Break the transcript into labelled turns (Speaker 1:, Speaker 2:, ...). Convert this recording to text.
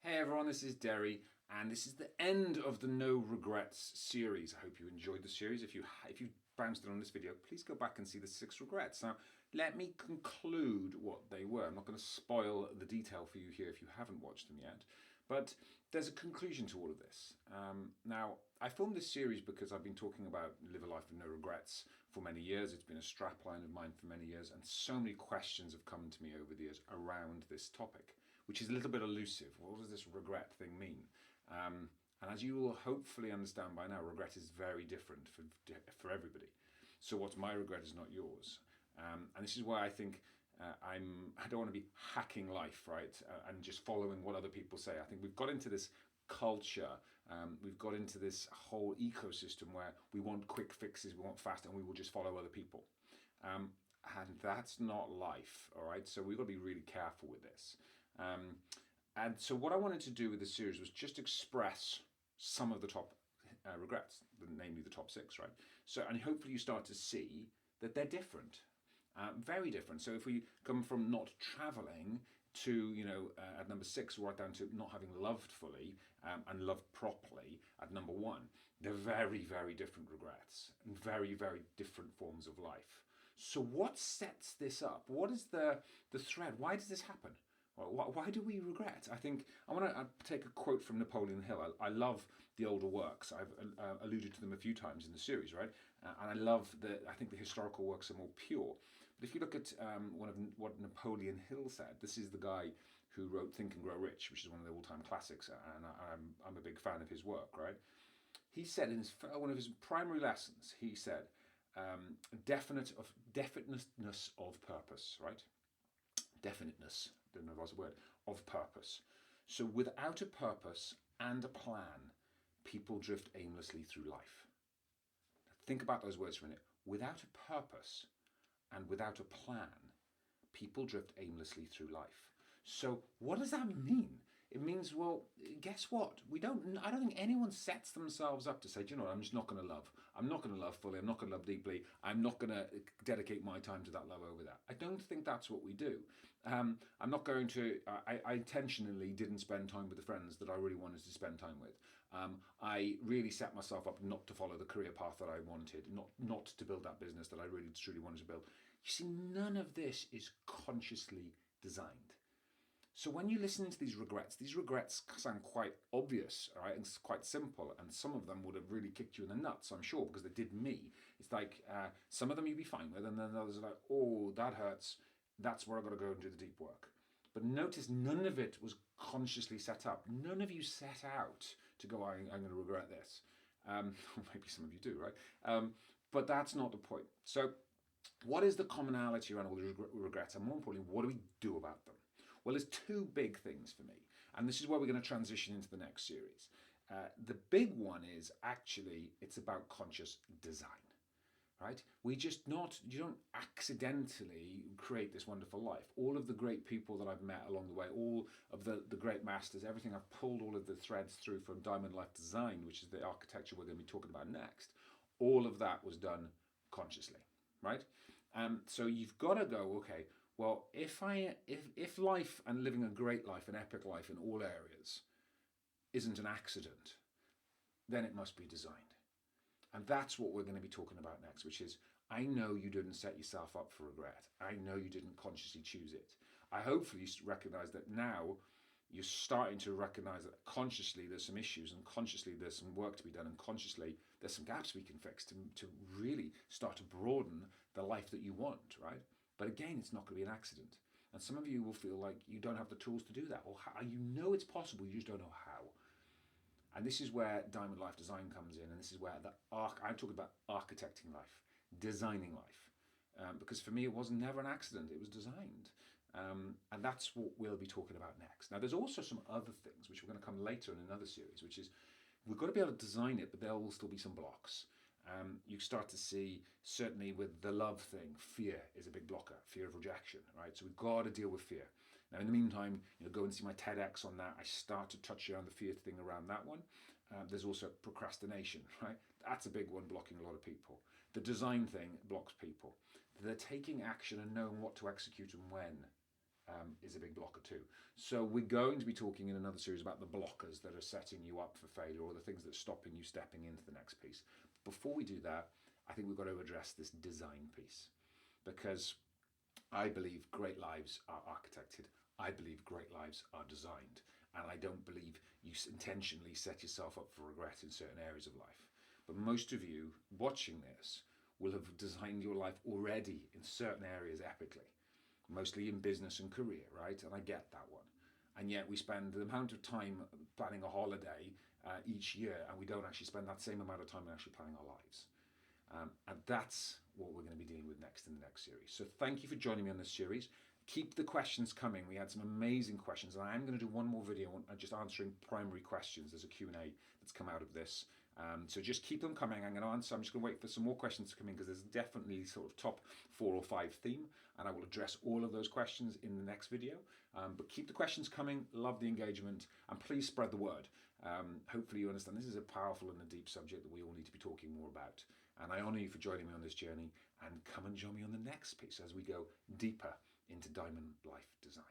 Speaker 1: Hey everyone, this is Derry, and this is the end of the No Regrets series. I hope you enjoyed the series. If you bounced it on this video, please go back and see the 6 regrets. Now, let me conclude what they were. I'm not going to spoil the detail for you here if you haven't watched them yet, but there's a conclusion to all of this. Now, I filmed this series because I've been talking about live a life with no regrets for many years. It's been a strapline of mine for many years, and so many questions have come to me over the years around this topic, which is a little bit elusive. What does this regret thing mean? And as you will hopefully understand by now, regret is very different for everybody. So what's my regret is not yours. And this is why I think I don't want to be hacking life, right? And just following what other people say. I think we've got into this culture, we've got into this whole ecosystem where we want quick fixes, we want fast, and we will just follow other people. And that's not life, all right? So we've got to be really careful with this. And so what I wanted to do with this series was just express some of the top regrets, namely the top 6, right? So, and hopefully you start to see that they're different, very different. So if we come from not traveling to, at number 6, right down to not having loved fully and loved properly at number 1, they're very, very different regrets and very, very different forms of life. So what sets this up? What is the thread? Why does this happen? Why do we regret? I think I want to take a quote from Napoleon Hill. I love the older works. I've alluded to them a few times in the series, right? And I love I think the historical works are more pure. But if you look at what Napoleon Hill said, this is the guy who wrote Think and Grow Rich, which is one of the all-time classics, and I'm a big fan of his work, right? He said in one of his primary lessons, he said, definiteness of purpose, right? Definiteness, don't know if that's a word, of purpose. So without a purpose and a plan, people drift aimlessly through life. Think about those words for a minute. Without a purpose and without a plan, people drift aimlessly through life. So what does that mean? It means, well, guess what? I don't think anyone sets themselves up to say, do you know what, I'm just not going to love. I'm not going to love fully. I'm not going to love deeply. I'm not going to dedicate my time to that love over that. I don't think that's what we do. I'm not going to, I intentionally didn't spend time with the friends that I really wanted to spend time with. I really set myself up not to follow the career path that I wanted, not to build that business that I really truly wanted to build. You see, none of this is consciously designed. So when you listen to these regrets sound quite obvious, all right, and it's quite simple, and some of them would have really kicked you in the nuts, I'm sure, because they did me. It's like some of them you'd be fine with, and then others are like, oh, that hurts. That's where I've got to go and do the deep work. But notice none of it was consciously set up. None of you set out to go, I'm going to regret this. Maybe some of you do, right? But that's not the point. So what is the commonality around all the regrets? And more importantly, what do we do about them? Well, there's 2 big things for me, and this is where we're going to transition into the next series. The big one is actually, it's about conscious design, right? You don't accidentally create this wonderful life. All of the great people that I've met along the way, all of the great masters, everything, I've pulled all of the threads through from Diamond Life Design, which is the architecture we're going to be talking about next. All of that was done consciously, right? So you've got to go, okay, well, if life and living a great life, an epic life in all areas, isn't an accident, then it must be designed. And that's what we're going to be talking about next, which is, I know you didn't set yourself up for regret. I know you didn't consciously choose it. I hopefully recognize that now you're starting to recognize that consciously there's some issues, and consciously there's some work to be done, and consciously there's some gaps we can fix to really start to broaden the life that you want, right? But again, it's not going to be an accident. And some of you will feel like you don't have the tools to do that. Or you know it's possible, you just don't know how. And this is where Diamond Life Design comes in. And this is where I'm talking about architecting life, designing life. Because for me, it was never an accident. It was designed. And that's what we'll be talking about next. Now, there's also some other things, which we're going to come later in another series, which is we've got to be able to design it, but there will still be some blocks. You start to see, certainly with the love thing, fear is a big blocker, fear of rejection, right? So we've got to deal with fear. Now, in the meantime, go and see my TEDx on that. I start to touch around the fear thing around that one. There's also procrastination, right? That's a big one blocking a lot of people. The design thing blocks people. They're taking action and knowing what to execute and when. is a big blocker too. So we're going to be talking in another series about the blockers that are setting you up for failure, or the things that are stopping you stepping into the next piece. Before we do that, I think we've got to address this design piece, because I believe great lives are architected. I believe great lives are designed. And I don't believe you intentionally set yourself up for regret in certain areas of life. But most of you watching this will have designed your life already in certain areas epically, mostly in business and career, right? And I get that one. And yet we spend the amount of time planning a holiday each year, and we don't actually spend that same amount of time actually planning our lives. And that's what we're going to be dealing with next in the next series. So thank you for joining me on this series. Keep the questions coming. We had some amazing questions, and I am going to do one more video on just answering primary questions. There's a Q&A that's come out of this. So just keep them coming. I'm just going to wait for some more questions to come in, because there's definitely sort of top 4 or 5 theme, and I will address all of those questions in the next video. But keep the questions coming. Love the engagement, and please spread the word. Hopefully you understand this is a powerful and a deep subject that we all need to be talking more about. And I honour you for joining me on this journey, and come and join me on the next piece as we go deeper into diamond life design.